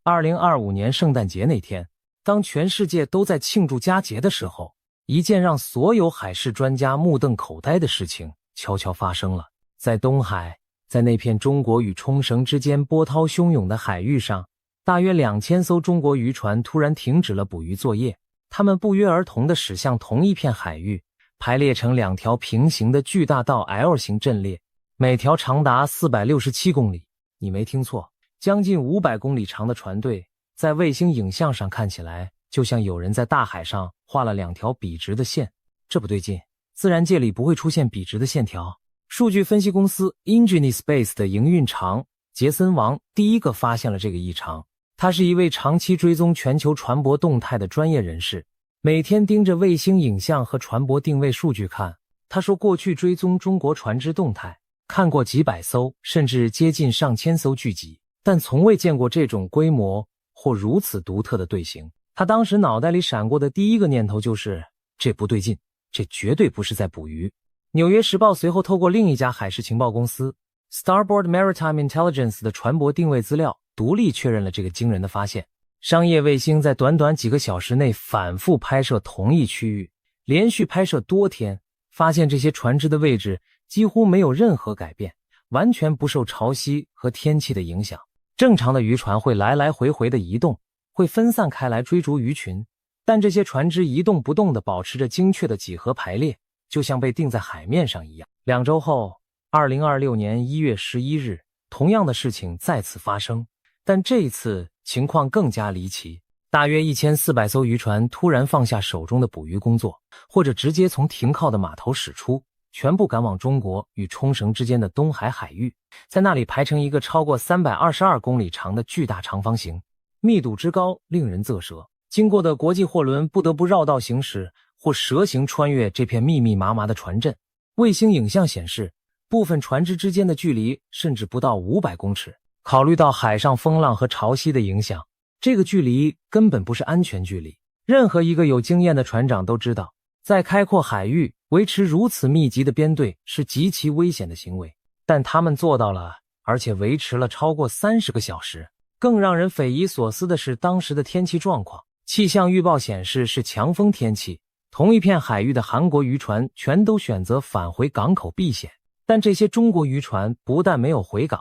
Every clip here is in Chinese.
2025年圣诞节那天，当全世界都在庆祝佳节的时候，一件让所有海事专家目瞪口呆的事情悄悄发生了。在东海，在那片中国与冲绳之间波涛汹涌的海域上，大约2000艘中国渔船突然停止了捕鱼作业，它们不约而同地驶向同一片海域，排列成2条平行的巨大到 L 型阵列，每条长达467公里。你没听错，将近500公里长的船队，在卫星影像上看起来就像有人在大海上画了2条笔直的线。这不对劲，自然界里不会出现笔直的线条。数据分析公司 Enginispace 的营运长杰森王第一个发现了这个异常。他是一位长期追踪全球船舶动态的专业人士，每天盯着卫星影像和船舶定位数据看。他说，过去追踪中国船只动态，看过几百艘甚至接近上千艘聚集，但从未见过这种规模或如此独特的队形。他当时脑袋里闪过的第一个念头就是，这不对劲，这绝对不是在捕鱼。纽约时报随后透过另一家海事情报公司 Starboard Maritime Intelligence 的船舶定位资料，独立确认了这个惊人的发现。商业卫星在短短几个小时内反复拍摄同一区域，连续拍摄多天，发现这些船只的位置几乎没有任何改变，完全不受潮汐和天气的影响。正常的渔船会来来回回的移动，会分散开来追逐鱼群，但这些船只一动不动地保持着精确的几何排列，就像被定在海面上一样。2周后，2026年1月11日，同样的事情再次发生，但这一次情况更加离奇。大约1400艘渔船突然放下手中的捕鱼工作，或者直接从停靠的码头驶出，全部赶往中国与冲绳之间的东海海域，在那里排成一个超过322公里长的巨大长方形，密度之高令人啧舌。经过的国际货轮不得不绕道行驶或蛇形穿越这片密密麻麻的船阵。卫星影像显示，部分船只之间的距离甚至不到500公尺。考虑到海上风浪和潮汐的影响，这个距离根本不是安全距离。任何一个有经验的船长都知道，在开阔海域维持如此密集的编队是极其危险的行为，但他们做到了，而且维持了超过30个小时。更让人匪夷所思的是当时的天气状况，气象预报显示是强风天气，同一片海域的韩国渔船全都选择返回港口避险，但这些中国渔船不但没有回港，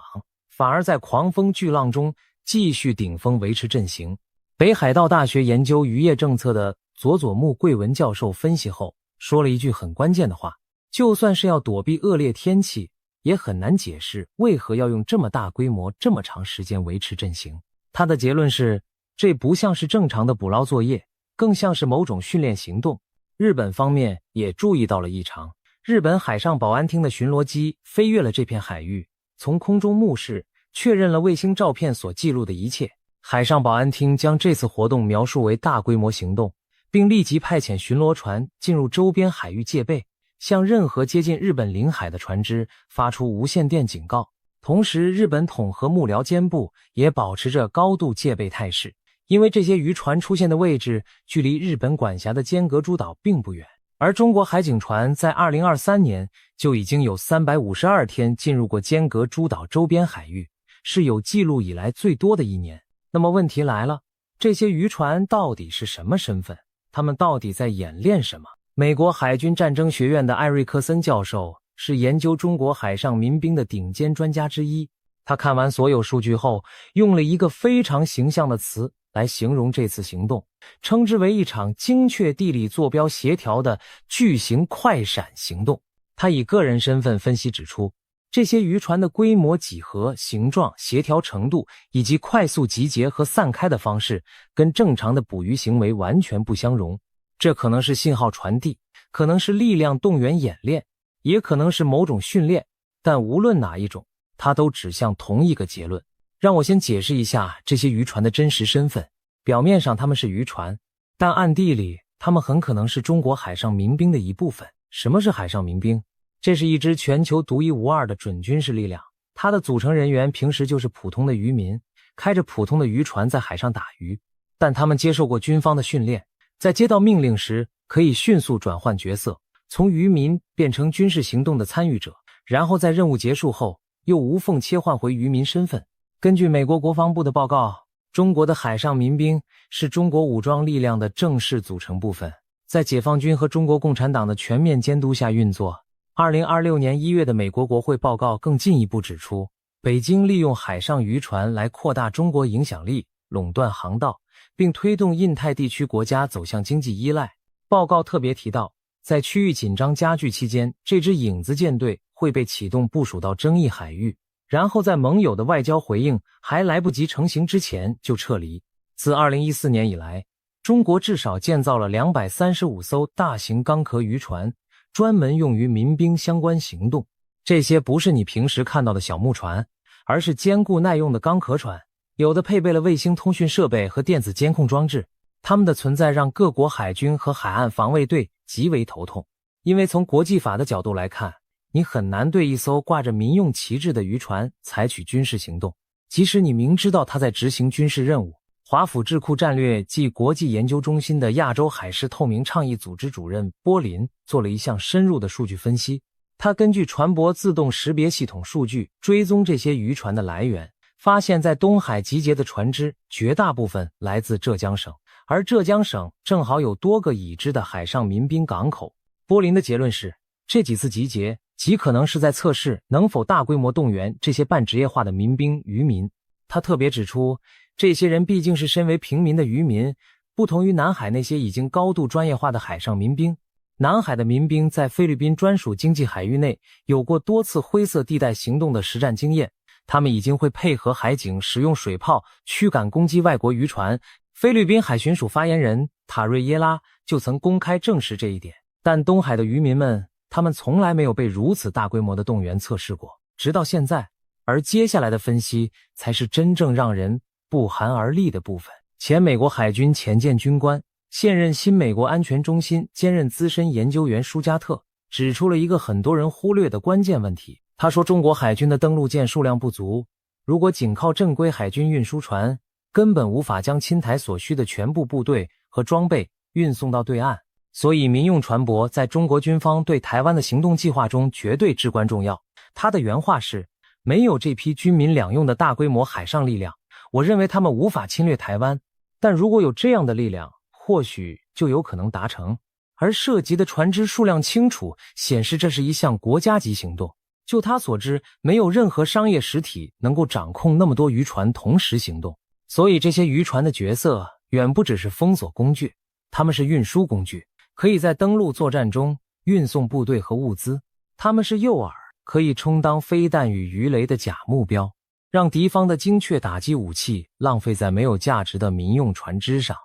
反而在狂风巨浪中继续顶风维持阵型。北海道大学研究渔业政策的佐佐木贵文教授分析后说了一句很关键的话，就算是要躲避恶劣天气，也很难解释为何要用这么大规模这么长时间维持阵型。他的结论是，这不像是正常的捕捞作业，更像是某种训练行动。日本方面也注意到了异常，日本海上保安厅的巡逻机飞越了这片海域，从空中目视，确认了卫星照片所记录的一切。海上保安厅将这次活动描述为大规模行动，并立即派遣巡逻船进入周边海域戒备，向任何接近日本领海的船只发出无线电警告。同时，日本统合幕僚监部也保持着高度戒备态势，因为这些渔船出现的位置距离日本管辖的尖阁诸岛并不远，而中国海警船在2023年就已经有352天进入过尖阁诸岛周边海域，是有记录以来最多的一年。那么问题来了，这些渔船到底是什么身份？他们到底在演练什么？美国海军战争学院的艾瑞克森教授是研究中国海上民兵的顶尖专家之一，他看完所有数据后，用了一个非常形象的词来形容这次行动，称之为一场精确地理坐标协调的巨型快闪行动。他以个人身份分析指出，这些渔船的规模、几何、形状、协调程度以及快速集结和散开的方式跟正常的捕鱼行为完全不相容。这可能是信号传递，可能是力量动员演练，也可能是某种训练，但无论哪一种，它都指向同一个结论。让我先解释一下这些渔船的真实身份。表面上他们是渔船，但暗地里他们很可能是中国海上民兵的一部分。什么是海上民兵？这是一支全球独一无二的准军事力量，它的组成人员平时就是普通的渔民，开着普通的渔船在海上打鱼，但他们接受过军方的训练，在接到命令时可以迅速转换角色，从渔民变成军事行动的参与者，然后在任务结束后又无缝切换回渔民身份。根据美国国防部的报告，中国的海上民兵是中国武装力量的正式组成部分，在解放军和中国共产党的全面监督下运作。2026年1月的美国国会报告更进一步指出，北京利用海上渔船来扩大中国影响力，垄断航道，并推动印太地区国家走向经济依赖。报告特别提到，在区域紧张加剧期间，这支影子舰队会被启动部署到争议海域，然后在盟友的外交回应还来不及成型之前就撤离。自2014年以来，中国至少建造了235艘大型钢壳渔船，专门用于民兵相关行动。这些不是你平时看到的小木船，而是坚固耐用的钢壳船，有的配备了卫星通讯设备和电子监控装置。它们的存在让各国海军和海岸防卫队极为头痛，因为从国际法的角度来看，你很难对一艘挂着民用旗帜的渔船采取军事行动，即使你明知道它在执行军事任务。华府智库战略暨国际研究中心的亚洲海事透明倡议组织主任波林做了一项深入的数据分析，他根据船舶自动识别系统数据追踪这些渔船的来源，发现在东海集结的船只绝大部分来自浙江省，而浙江省正好有多个已知的海上民兵港口。波林的结论是，这几次集结极可能是在测试能否大规模动员这些半职业化的民兵渔民。他特别指出，这些人毕竟是身为平民的渔民，不同于南海那些已经高度专业化的海上民兵。南海的民兵在菲律宾专属经济海域内有过多次灰色地带行动的实战经验，他们已经会配合海警使用水炮驱赶攻击外国渔船。菲律宾海巡署发言人塔瑞耶拉就曾公开证实这一点。但东海的渔民们，他们从来没有被如此大规模的动员测试过，直到现在。而接下来的分析才是真正让人不寒而栗的部分。前美国海军前舰军官、现任新美国安全中心兼任资深研究员舒加特指出了一个很多人忽略的关键问题。他说，中国海军的登陆舰数量不足，如果仅靠正规海军运输船，根本无法将侵台所需的全部部队和装备运送到对岸。所以民用船舶在中国军方对台湾的行动计划中绝对至关重要。他的原话是，没有这批军民两用的大规模海上力量，我认为他们无法侵略台湾，但如果有这样的力量，或许就有可能达成。而涉及的船只数量清楚显示这是一项国家级行动。就他所知，没有任何商业实体能够掌控那么多渔船同时行动。所以这些渔船的角色远不只是封锁工具，他们是运输工具，可以在登陆作战中运送部队和物资。他们是诱饵，可以充当飞弹与鱼雷的假目标，让敌方的精确打击武器浪费在没有价值的民用船只上。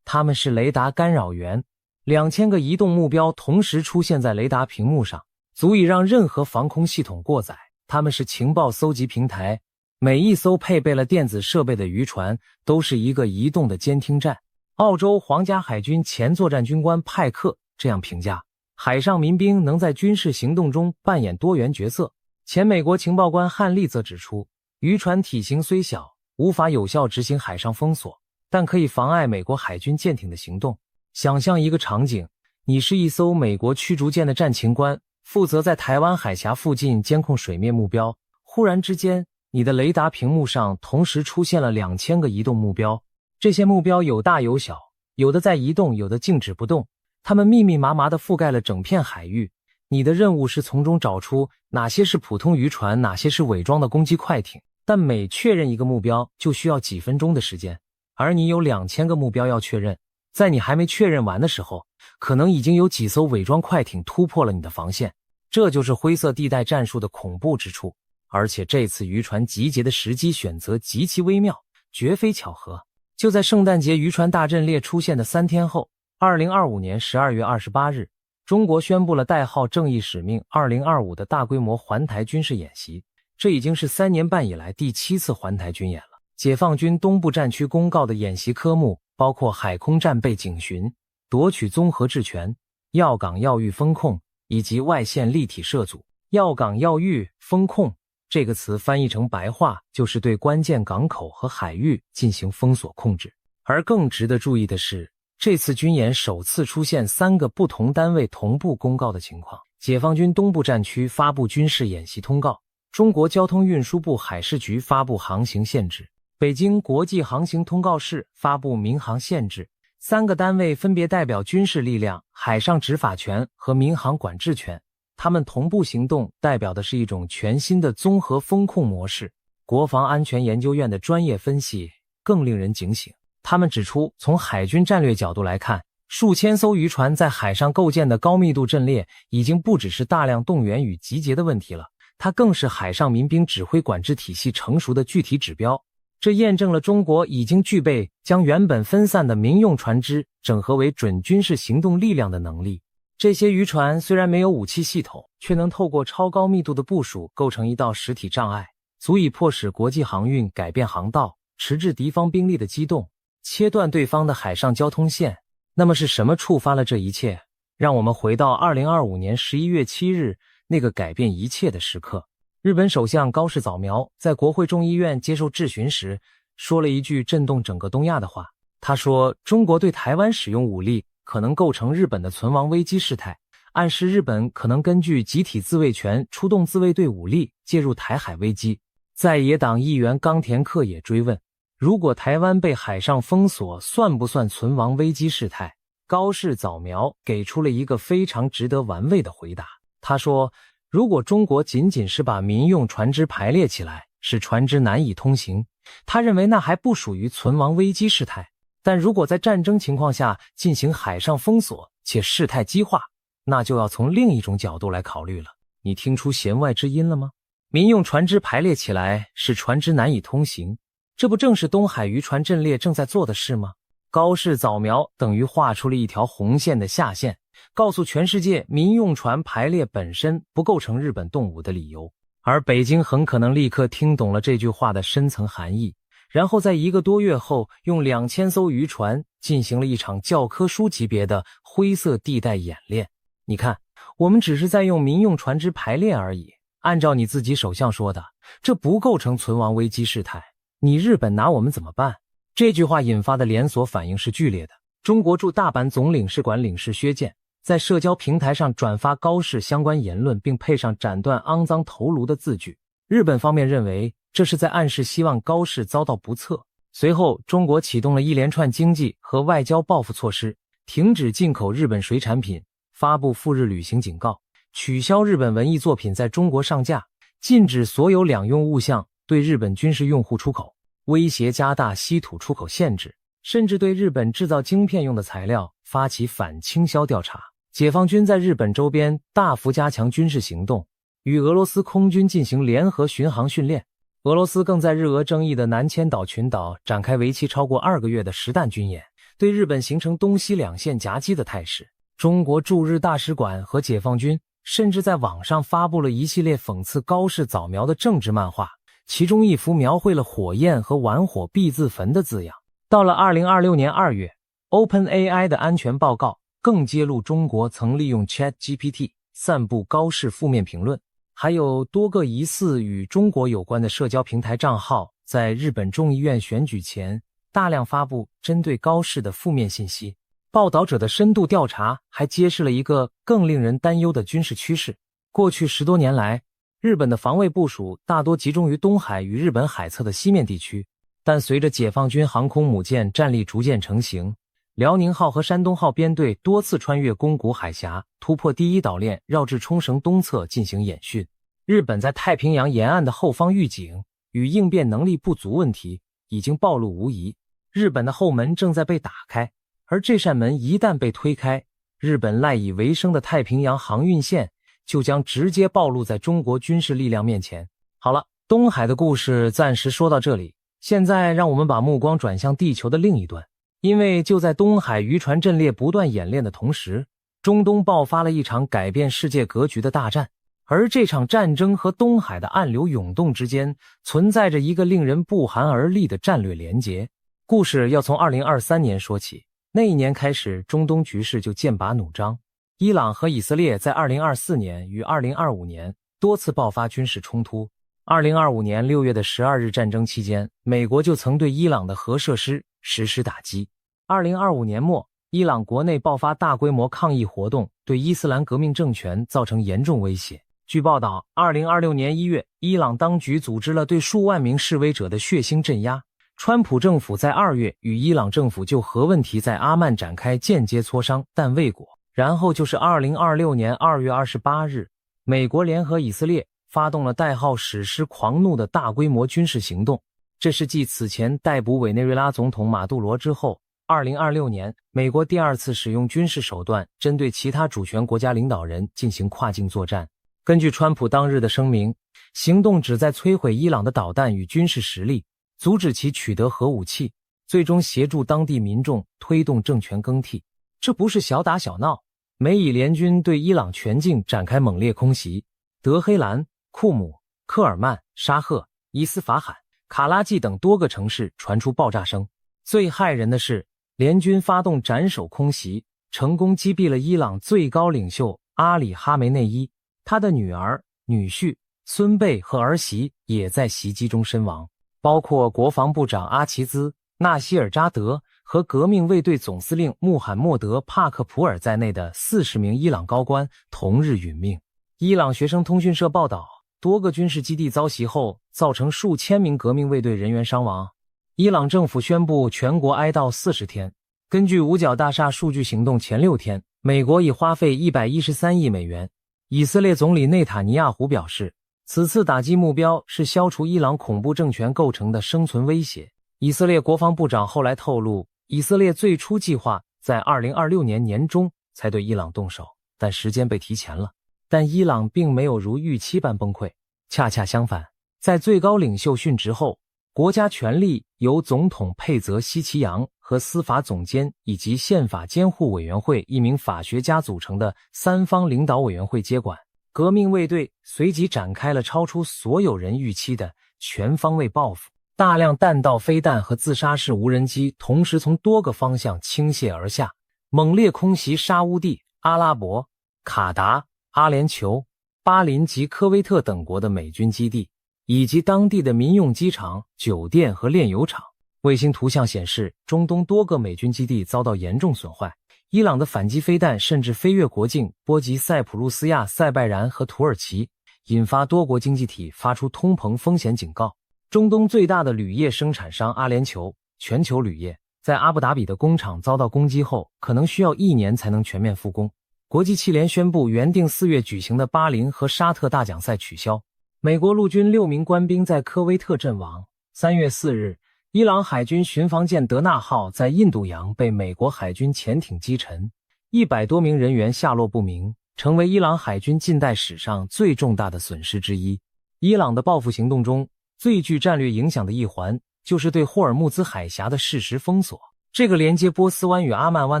他们是雷达干扰源，2000个移动目标同时出现在雷达屏幕上，足以让任何防空系统过载。他们是情报搜集平台，每一艘配备了电子设备的渔船都是一个移动的监听站。澳洲皇家海军前作战军官派克这样评价，海上民兵能在军事行动中扮演多元角色。前美国情报官汉利则指出，渔船体型虽小，无法有效执行海上封锁，但可以妨碍美国海军舰艇的行动。想象一个场景，你是一艘美国驱逐舰的战情官，负责在台湾海峡附近监控水面目标。忽然之间，你的雷达屏幕上同时出现了2000个移动目标，这些目标有大有小，有的在移动，有的静止不动，它们密密麻麻地覆盖了整片海域。你的任务是从中找出哪些是普通渔船，哪些是伪装的攻击快艇，但每确认一个目标就需要几分钟的时间，而你有2000个目标要确认。在你还没确认完的时候，可能已经有几艘伪装快艇突破了你的防线。这就是灰色地带战术的恐怖之处。而且这次渔船集结的时机选择极其微妙，绝非巧合。就在圣诞节渔船大阵列出现的3天后，2025年12月28日，中国宣布了代号正义使命2025的大规模环台军事演习。这已经是3年半以来第7次环台军演了。解放军东部战区公告的演习科目包括海空战备警巡、夺取综合制权、要港要域封控以及外线立体射阻。要港要域封控这个词翻译成白话就是对关键港口和海域进行封锁控制。而更值得注意的是，这次军演首次出现3个不同单位同步公告的情况。解放军东部战区发布军事演习通告，中国交通运输部海事局发布航行限制，北京国际航行通告室发布民航限制，3个单位分别代表军事力量、海上执法权和民航管制权，他们同步行动，代表的是一种全新的综合风控模式。国防安全研究院的专业分析更令人警醒，他们指出，从海军战略角度来看，数千艘渔船在海上构建的高密度阵列已经不只是大量动员与集结的问题了，它更是海上民兵指挥管制体系成熟的具体指标。这验证了中国已经具备将原本分散的民用船只整合为准军事行动力量的能力。这些渔船虽然没有武器系统，却能透过超高密度的部署构成一道实体障碍，足以迫使国际航运改变航道，迟滞敌方兵力的机动，切断对方的海上交通线。那么是什么触发了这一切？让我们回到2025年11月7日那个改变一切的时刻。日本首相高市早苗在国会众议院接受质询时说了一句震动整个东亚的话。他说，中国对台湾使用武力可能构成日本的存亡危机事态，暗示日本可能根据集体自卫权出动自卫队武力介入台海危机。在野党议员冈田克也追问，如果台湾被海上封锁，算不算存亡危机事态？高市早苗给出了一个非常值得玩味的回答。他说，如果中国仅仅是把民用船只排列起来，使船只难以通行，他认为那还不属于存亡危机事态。但如果在战争情况下进行海上封锁，且事态激化，那就要从另一种角度来考虑了。你听出弦外之音了吗？民用船只排列起来，使船只难以通行，这不正是东海渔船阵列正在做的事吗？高市早苗等于画出了一条红线的下限，告诉全世界民用船排列本身不构成日本动武的理由。而北京很可能立刻听懂了这句话的深层含义，然后在1个多月后用2000艘渔船进行了一场教科书级别的灰色地带演练。你看，我们只是在用民用船只排列而已，按照你自己首相说的，这不构成存亡危机事态，你日本拿我们怎么办？这句话引发的连锁反应是剧烈的。中国驻大阪总领事馆领事薛健在社交平台上转发高市相关言论，并配上斩断肮脏头颅的字句。日本方面认为这是在暗示希望高市遭到不测。随后，中国启动了一连串经济和外交报复措施，停止进口日本水产品，发布赴日旅行警告，取消日本文艺作品在中国上架，禁止所有两用物项对日本军事用户出口，威胁加大稀土出口限制，甚至对日本制造晶片用的材料发起反倾销调查。解放军在日本周边大幅加强军事行动，与俄罗斯空军进行联合巡航训练。俄罗斯更在日俄争议的南千岛群岛展开为期超过2个月的实弹军演，对日本形成东西两线夹击的态势。中国驻日大使馆和解放军甚至在网上发布了一系列讽刺高市早苗的政治漫画，其中一幅描绘了火焰和玩火必自焚的字样。到了2026年2月 ，OpenAI 的安全报告更揭露中国曾利用 ChatGPT 散布高市负面评论，还有多个疑似与中国有关的社交平台账号在日本众议院选举前大量发布针对高市的负面信息。报道者的深度调查还揭示了一个更令人担忧的军事趋势。过去10多年来，日本的防卫部署大多集中于东海与日本海侧的西面地区，但随着解放军航空母舰战力逐渐成型，辽宁号和山东号编队多次穿越宫古海峡，突破第一岛链，绕至冲绳东侧进行演训。日本在太平洋沿岸的后方预警与应变能力不足问题已经暴露无遗，日本的后门正在被打开，而这扇门一旦被推开，日本赖以为生的太平洋航运线就将直接暴露在中国军事力量面前。好了，东海的故事暂时说到这里，现在让我们把目光转向地球的另一端。因为就在东海渔船阵列不断演练的同时，中东爆发了一场改变世界格局的大战，而这场战争和东海的暗流涌动之间存在着一个令人不寒而栗的战略连结。故事要从2023年说起，那一年开始，中东局势就剑拔弩张。伊朗和以色列在2024年与2025年多次爆发军事冲突。2025年6月的12日战争期间，美国就曾对伊朗的核设施实施打击。2025年末，伊朗国内爆发大规模抗议活动，对伊斯兰革命政权造成严重威胁。据报道，2026年1月，伊朗当局组织了对数万名示威者的血腥镇压，川普政府在2月与伊朗政府就核问题在阿曼展开间接磋商，但未果。然后就是2026年2月28日，美国联合以色列发动了代号史诗狂怒的大规模军事行动。这是继此前逮捕委内瑞拉总统马杜罗之后，2026年美国第2次使用军事手段针对其他主权国家领导人进行跨境作战。根据川普当日的声明，行动旨在摧毁伊朗的导弹与军事实力，阻止其取得核武器，最终协助当地民众推动政权更替。这不是小打小闹，美以联军对伊朗全境展开猛烈空袭，德黑兰、库姆、科尔曼、沙赫、伊斯法罕、卡拉季等多个城市传出爆炸声。最骇人的是，联军发动斩首空袭，成功击毙了伊朗最高领袖阿里·哈梅内伊，他的女儿、女婿、孙辈和儿媳也在袭击中身亡，包括国防部长阿齐兹、纳希尔扎德和革命卫队总司令穆罕默德·帕克普尔在内的40名伊朗高官同日殒命。伊朗学生通讯社报道，多个军事基地遭袭后，造成数千名革命卫队人员伤亡。伊朗政府宣布全国哀悼40天。根据五角大厦数据行动前6天，美国已花费113亿美元。以色列总理内塔尼亚胡表示，此次打击目标是消除伊朗恐怖政权构成的生存威胁。以色列国防部长后来透露，以色列最初计划在2026年年中才对伊朗动手，但时间被提前了。但伊朗并没有如预期般崩溃，恰恰相反，在最高领袖殉职后，国家权力由总统佩泽西奇扬和司法总监以及宪法监护委员会一名法学家组成的3方领导委员会接管。革命卫队随即展开了超出所有人预期的全方位报复，大量弹道飞弹和自杀式无人机同时从多个方向倾泻而下，猛烈空袭沙乌地、阿拉伯、卡达、阿联酋、巴林及科威特等国的美军基地，以及当地的民用机场、酒店和炼油厂。卫星图像显示，中东多个美军基地遭到严重损坏。伊朗的反击飞弹甚至飞越国境，波及塞浦路斯亚、塞拜然和土耳其，引发多国经济体发出通膨风险警告。中东最大的铝业生产商阿联酋全球铝业在阿布达比的工厂遭到攻击后，可能需要1年才能全面复工。国际汽联宣布原定4月举行的巴林和沙特大奖赛取消。美国陆军6名官兵在科威特阵亡。3月4日，伊朗海军巡防舰德纳号在印度洋被美国海军潜艇击沉，100多名人员下落不明，成为伊朗海军近代史上最重大的损失之一。伊朗的报复行动中，最具战略影响的一环就是对霍尔木兹海峡的适时封锁。这个连接波斯湾与阿曼湾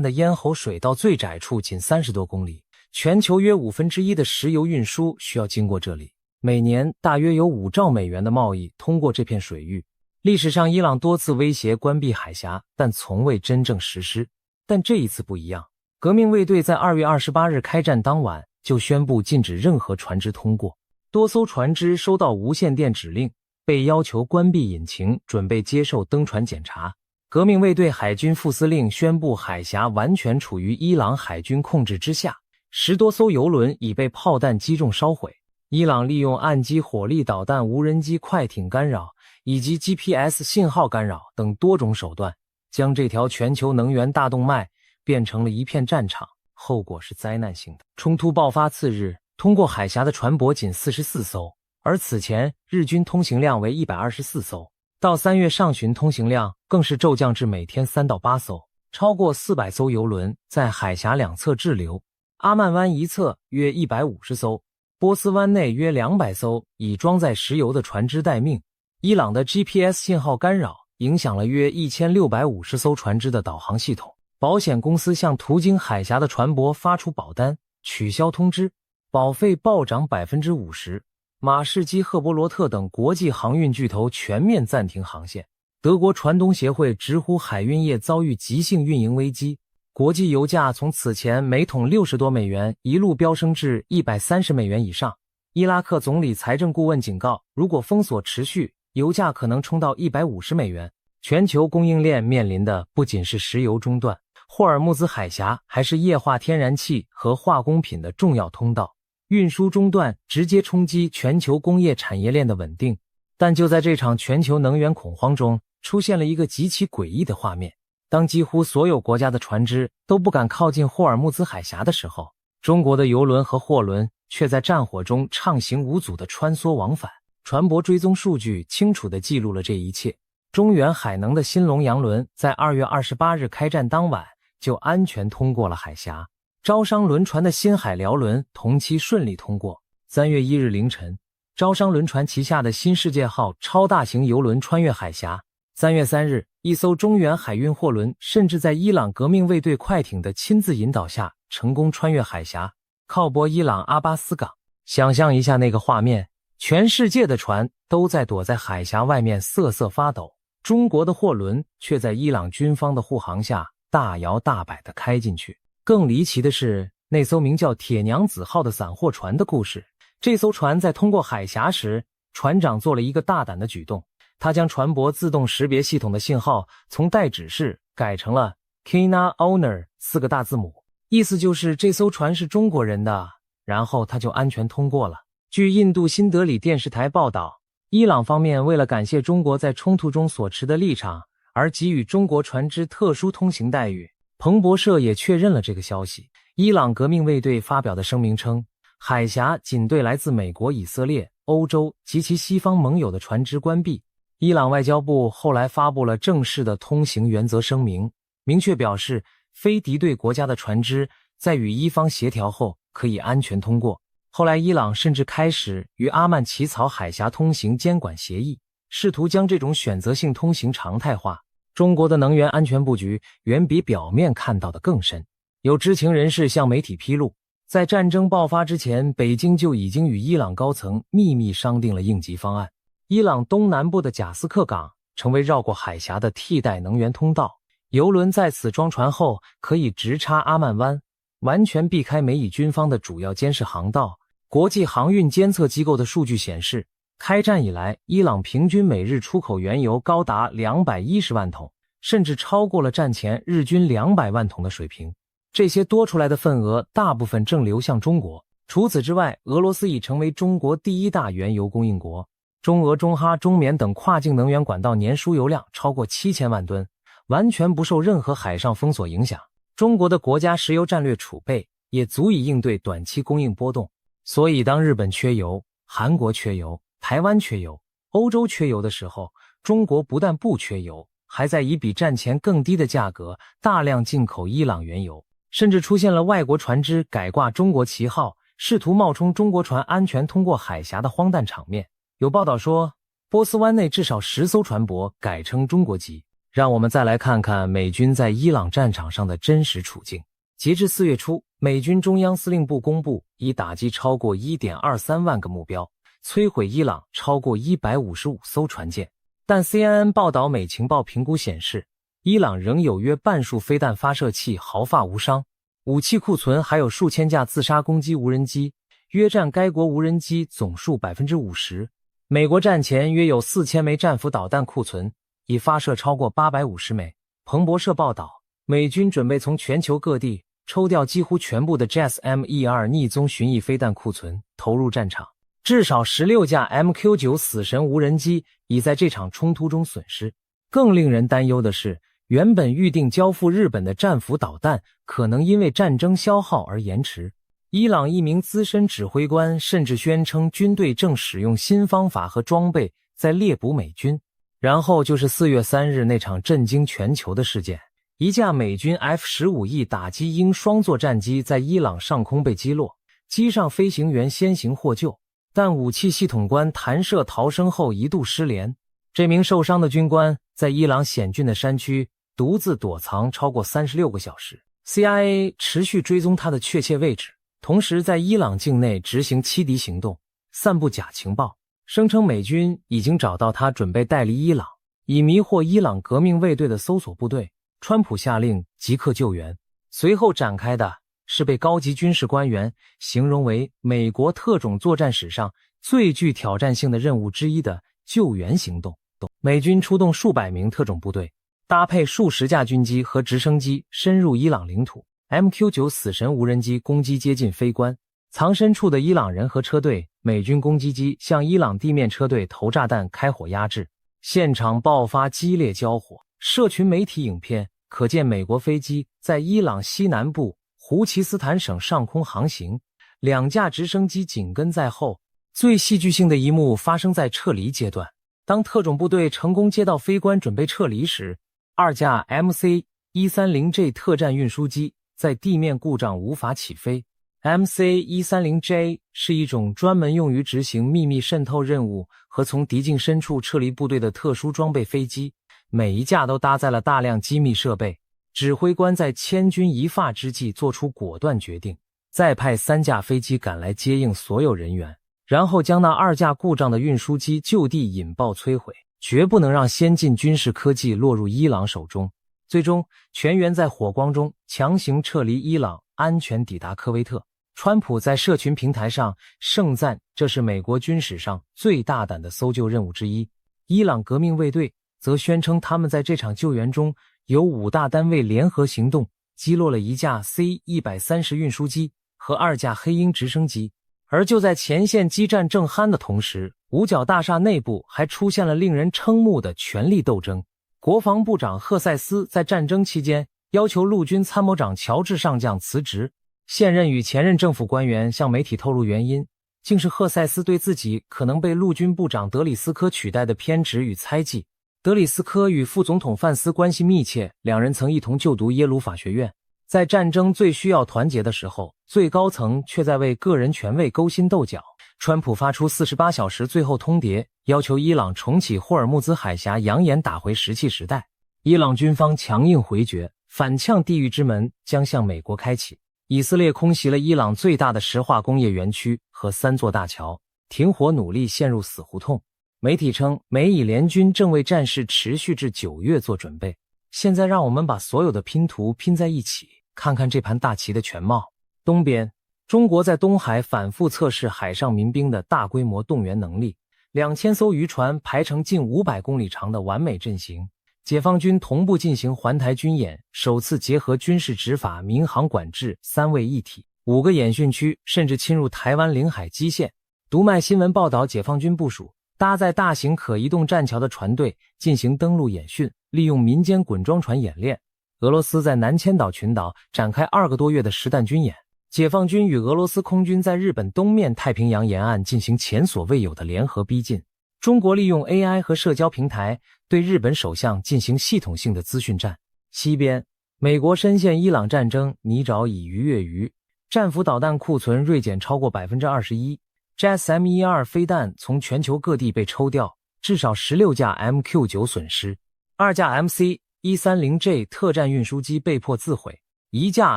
的咽喉水道最窄处仅30多公里，全球约1/5的石油运输需要经过这里，每年大约有5兆美元的贸易通过这片水域。历史上伊朗多次威胁关闭海峡，但从未真正实施。但这一次不一样，革命卫队在2月28日开战当晚就宣布禁止任何船只通过。多艘船只收到无线电指令，被要求关闭引擎，准备接受登船检查。革命卫队海军副司令宣布海峡完全处于伊朗海军控制之下，10多艘油轮已被炮弹击中烧毁。伊朗利用岸基火力导弹、无人机快艇干扰以及 GPS 信号干扰等多种手段，将这条全球能源大动脉变成了一片战场，后果是灾难性的。冲突爆发次日，通过海峡的船舶仅44艘，而此前日均通行量为124艘。到3月上旬，通行量更是骤降至每天3到8艘，超过400艘油轮在海峡两侧滞留。阿曼湾一侧约150艘，波斯湾内约200艘以装载石油的船只待命。伊朗的 GPS 信号干扰影响了约1650艘船只的导航系统。保险公司向途经海峡的船舶发出保单，取消通知，保费暴涨 50%。马士基、赫伯罗特等国际航运巨头全面暂停航线。德国船东协会直呼海运业遭遇急性运营危机。国际油价从此前每桶60多美元一路飙升至130美元以上。伊拉克总理财政顾问警告，如果封锁持续，油价可能冲到150美元。全球供应链面临的不仅是石油中断，霍尔木兹海峡还是液化天然气和化工品的重要通道。运输中断直接冲击全球工业产业链的稳定。但就在这场全球能源恐慌中，出现了一个极其诡异的画面。当几乎所有国家的船只都不敢靠近霍尔木兹海峡的时候，中国的邮轮和货轮却在战火中畅行无阻地穿梭往返。船舶追踪数据清楚地记录了这一切。中远海能的新龙洋轮在2月28日开战当晚就安全通过了海峡。招商轮船的新海辽轮同期顺利通过。3月1日凌晨，招商轮船旗下的新世界号超大型邮轮穿越海峡。3月3日，一艘中远海运货轮甚至在伊朗革命卫队快艇的亲自引导下成功穿越海峡，靠泊伊朗阿巴斯港。想象一下那个画面，全世界的船都在躲在海峡外面瑟瑟发抖，中国的货轮却在伊朗军方的护航下大摇大摆地开进去。更离奇的是，那艘名叫铁娘子号的散货船的故事。这艘船在通过海峡时，船长做了一个大胆的举动，他将船舶自动识别系统的信号从待指示改成了 Kina Owner 4个大字母，意思就是这艘船是中国人的，然后他就安全通过了。据印度新德里电视台报道，伊朗方面为了感谢中国在冲突中所持的立场，而给予中国船只特殊通行待遇。彭博社也确认了这个消息。伊朗革命卫队发表的声明称，海峡仅对来自美国、以色列、欧洲及其西方盟友的船只关闭。伊朗外交部后来发布了正式的通行原则声明，明确表示非敌对国家的船只在与伊方协调后可以安全通过。后来伊朗甚至开始与阿曼起草海峡通行监管协议，试图将这种选择性通行常态化。中国的能源安全布局远比表面看到的更深。有知情人士向媒体披露，在战争爆发之前，北京就已经与伊朗高层秘密商定了应急方案。伊朗东南部的贾斯克港成为绕过海峡的替代能源通道，油轮在此装船后可以直插阿曼湾，完全避开美以军方的主要监视航道。国际航运监测机构的数据显示，开战以来，伊朗平均每日出口原油高达210万桶，甚至超过了战前日均200万桶的水平。这些多出来的份额大部分正流向中国。除此之外，俄罗斯已成为中国第一大原油供应国。中俄、中哈、中缅等跨境能源管道年输油量超过7000万吨，完全不受任何海上封锁影响。中国的国家石油战略储备也足以应对短期供应波动。所以当日本缺油、韩国缺油、台湾缺油、欧洲缺油的时候，中国不但不缺油，还在以比战前更低的价格大量进口伊朗原油，甚至出现了外国船只改挂中国旗号，试图冒充中国船安全通过海峡的荒诞场面。有报道说，波斯湾内至少10艘船舶改称中国籍。让我们再来看看美军在伊朗战场上的真实处境。截至4月初，美军中央司令部公布已打击超过 1.23 万个目标，摧毁伊朗超过155艘船舰。但 CNN 报道美情报评估显示，伊朗仍有约半数飞弹发射器毫发无伤，武器库存还有数千架自杀攻击无人机，约占该国无人机总数 50%。美国战前约有4000枚战斧导弹库存，已发射超过850枚。彭博社报道，美军准备从全球各地抽调几乎全部的 JASSM-12 逆踪巡弋飞弹库存投入战场，至少16架 MQ-9 死神无人机已在这场冲突中损失。更令人担忧的是，原本预定交付日本的战斧导弹可能因为战争消耗而延迟。伊朗一名资深指挥官甚至宣称军队正使用新方法和装备在猎捕美军。然后就是4月3日那场震惊全球的事件，一架美军 F-15E 打击鹰双座战机在伊朗上空被击落，机上飞行员先行获救，但武器系统官弹射逃生后一度失联。这名受伤的军官在伊朗险峻的山区独自躲藏超过36个小时， CIA 持续追踪他的确切位置，同时在伊朗境内执行欺敌行动，散布假情报，声称美军已经找到他，准备带离伊朗，以迷惑伊朗革命卫队的搜索部队。川普下令即刻救援，随后展开的是被高级军事官员形容为美国特种作战史上最具挑战性的任务之一的救援行动。美军出动数百名特种部队，搭配数十架军机和直升机深入伊朗领土， MQ-9 死神无人机攻击接近飞官，藏身处的伊朗人和车队，美军攻击机向伊朗地面车队投炸弹开火压制。现场爆发激烈交火，社群媒体影片可见美国飞机在伊朗西南部胡奇斯坦省上空航行，2架直升机紧跟在后。最戏剧性的一幕发生在撤离阶段，当特种部队成功接到飞官准备撤离时，2架 MC-130J 特战运输机在地面故障无法起飞。MC-130J 是一种专门用于执行秘密渗透任务和从敌境深处撤离部队的特殊装备飞机，每一架都搭载了大量机密设备。指挥官在千钧一发之际做出果断决定，再派3架飞机赶来接应所有人员，然后将那2架故障的运输机就地引爆摧毁，绝不能让先进军事科技落入伊朗手中。最终，全员在火光中强行撤离伊朗，安全抵达科威特。川普在社群平台上盛赞这是美国军史上最大胆的搜救任务之一。伊朗革命卫队则宣称他们在这场救援中有5大单位联合行动，击落了1架 C-130 运输机和2架黑鹰直升机。而就在前线激战正酣的同时，五角大厦内部还出现了令人瞠目的权力斗争。国防部长赫塞斯在战争期间要求陆军参谋长乔治上将辞职。现任与前任政府官员向媒体透露原因，竟是赫塞斯对自己可能被陆军部长德里斯科取代的偏执与猜忌。德里斯科与副总统范斯关系密切，两人曾一同就读耶鲁法学院。在战争最需要团结的时候，最高层却在为个人权位勾心斗角。川普发出48小时最后通牒，要求伊朗重启霍尔木兹海峡，扬言打回石器时代。伊朗军方强硬回绝，反呛地狱之门将向美国开启。以色列空袭了伊朗最大的石化工业园区和3座大桥，停火努力陷入死胡同。媒体称，美以联军正为战事持续至9月做准备。现在让我们把所有的拼图拼在一起，看看这盘大棋的全貌。东边，中国在东海反复测试海上民兵的大规模动员能力，2000艘渔船排成近500公里长的完美阵型。解放军同步进行环台军演，首次结合军事执法、民航管制3位一体，5个演训区甚至侵入台湾领海基线。读卖新闻报道，解放军部署搭载大型可移动栈桥的船队进行登陆演训，利用民间滚装船演练。俄罗斯在南千岛群岛展开2个多月的实弹军演。解放军与俄罗斯空军在日本东面太平洋沿岸进行前所未有的联合逼近。中国利用 AI 和社交平台对日本首相进行系统性的资讯战。西边，美国深陷伊朗战争泥沼已逾月余，战斧导弹库存锐减超过 21%，JASSM-12 飞弹从全球各地被抽调，至少16架 MQ-9 损失，2架 MC-130J 特战运输机被迫自毁，1架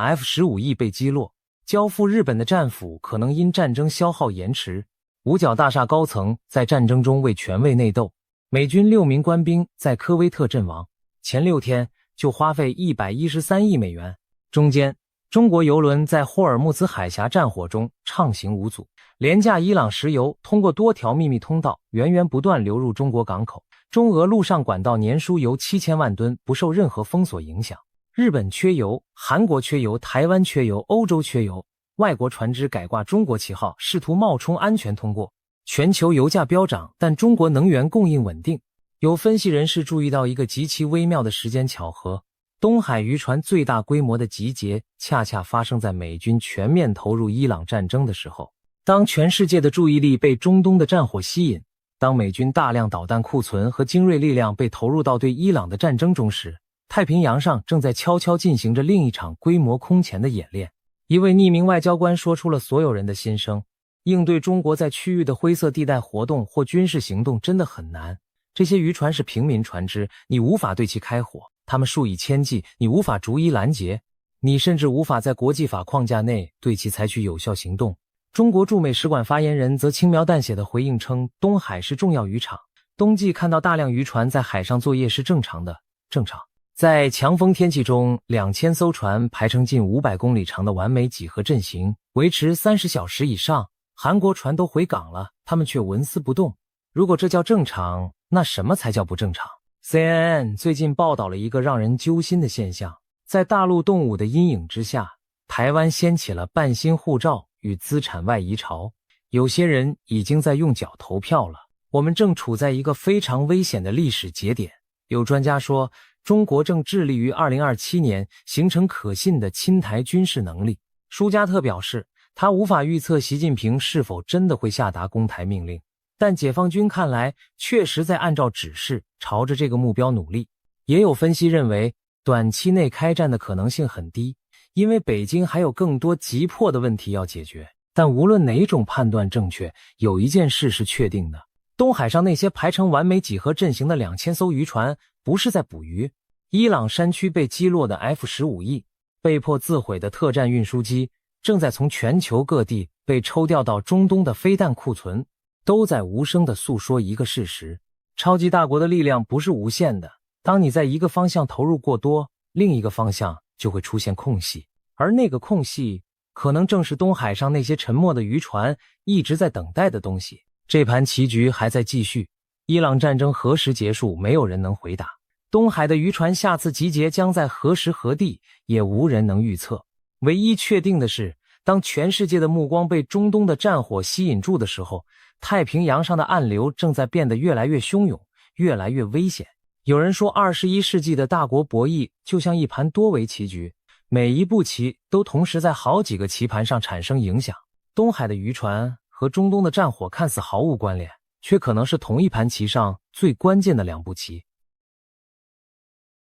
F-15E 被击落，交付日本的战斧可能因战争消耗延迟。五角大厦高层在战争中为权位内斗，美军6名官兵在科威特阵亡，前6天就花费113亿美元。中间，中国油轮在霍尔木兹海峡战火中畅行无阻，廉价伊朗石油通过多条秘密通道源源不断流入中国港口，中俄陆上管道年输油7000万吨不受任何封锁影响。日本缺油，韩国缺油，台湾缺油，欧洲缺油，外国船只改挂中国旗号，试图冒充安全通过。全球油价飙涨，但中国能源供应稳定。有分析人士注意到一个极其微妙的时间巧合，东海渔船最大规模的集结恰恰发生在美军全面投入伊朗战争的时候。当全世界的注意力被中东的战火吸引，当美军大量导弹库存和精锐力量被投入到对伊朗的战争中时，太平洋上正在悄悄进行着另一场规模空前的演练。一位匿名外交官说出了所有人的心声，应对中国在区域的灰色地带活动或军事行动真的很难。这些渔船是平民船只，你无法对其开火，他们数以千计，你无法逐一拦截，你甚至无法在国际法框架内对其采取有效行动。中国驻美使馆发言人则轻描淡写地回应称，东海是重要渔场，冬季看到大量渔船在海上作业是正常的，正常。在强风天气中，2000艘船排成近500公里长的完美几何阵型，维持30小时以上。韩国船都回港了，他们却纹丝不动。如果这叫正常，那什么才叫不正常？ CNN 最近报道了一个让人揪心的现象，在大陆动武的阴影之下，台湾掀起了半新护照与资产外移潮，有些人已经在用脚投票了。我们正处在一个非常危险的历史节点。有专家说，中国正致力于2027年形成可信的侵台军事能力。舒加特表示，他无法预测习近平是否真的会下达攻台命令，但解放军看来确实在按照指示朝着这个目标努力。也有分析认为，短期内开战的可能性很低，因为北京还有更多急迫的问题要解决。但无论哪种判断正确，有一件事是确定的，东海上那些排成完美几何阵型的2000艘渔船不是在捕鱼。伊朗山区被击落的 F-15E， 被迫自毁的特战运输机，正在从全球各地被抽调到中东的飞弹库存，都在无声地诉说一个事实：超级大国的力量不是无限的，当你在一个方向投入过多，另一个方向就会出现空隙，而那个空隙可能正是东海上那些沉没的渔船一直在等待的东西。这盘棋局还在继续，伊朗战争何时结束，没有人能回答。东海的渔船下次集结将在何时何地，也无人能预测。唯一确定的是，当全世界的目光被中东的战火吸引住的时候，太平洋上的暗流正在变得越来越汹涌，越来越危险。有人说，21世纪的大国博弈就像一盘多围棋局，每一步棋都同时在好几个棋盘上产生影响。东海的渔船和中东的战火看似毫无关联，却可能是同一盘棋上最关键的两步棋。